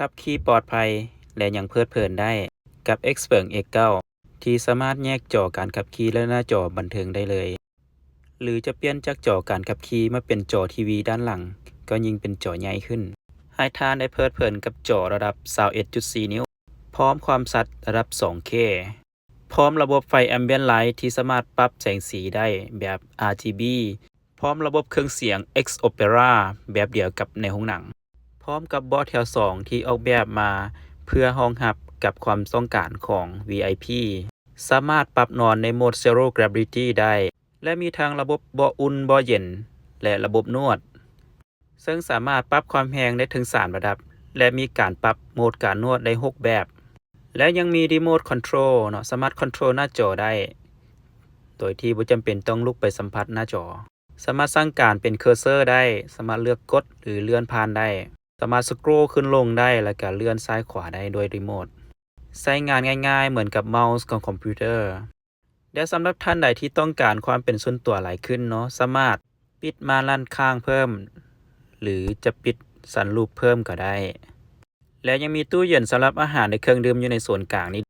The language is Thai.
ขับขี่ปลอดภัยและยังเพลิดเพลินได้กับ Xpeng X9 ที่สามารถแยกจอการขับขี่และหน้าจอบันเทิงได้เลยหรือจะเปลี่ยนจากจอการขับขี่มาเป็นจอทีวีด้านหลังก็ยิ่งเป็นจอใหญ่ขึ้นให้ท่านได้เพลิดเพลินกับจอระดับ 21.4 นิ้วพร้อมความชัดระดับ 2K พร้อมระบบไฟ Ambient Light ที่สามารถปรับแสงสีได้แบบ RGB พร้อมระบบเครื่องเสียง X Opera แบบเดียวกับในโรงหนังพร้อมกับเบาะแถว2ที่ออกแบบมาเพื่อรองรับกับความต้องการของ VIP สามารถปรับนอนในโหมด Zero Gravity ได้และมีทั้งระบบเบาะอุ่นเบาะเย็นและระบบนวดซึ่งสามารถปรับความแรงได้ถึง3ระดับและมีการปรับโหมดการนวดได้6แบบและยังมีรีโมทคอนโทรลสามารถคอนโทรลหน้าจอได้โดยที่บ่จำเป็นต้องลุกไปสัมผัสหน้าจอสามารถสั่งการเป็นเคอร์เซอร์ได้สามารถเลือกกดหรือเลื่อนผ่านได้สามารถสครอลขึ้นลงได้และก็เลื่อนซ้ายขวาได้ด้วยรีโมทใช้งานง่ายๆเหมือนกับเมาส์ของคอมพิวเตอร์และสำหรับท่านใดที่ต้องการความเป็นส่วนตัวหลายขึ้นสามารถปิดม่านด้านข้างเพิ่มหรือจะปิดซันรูฟเพิ่มก็ได้และยังมีตู้เย็นสำหรับอาหารในเครื่องดื่มอยู่ในส่วนกลางนี้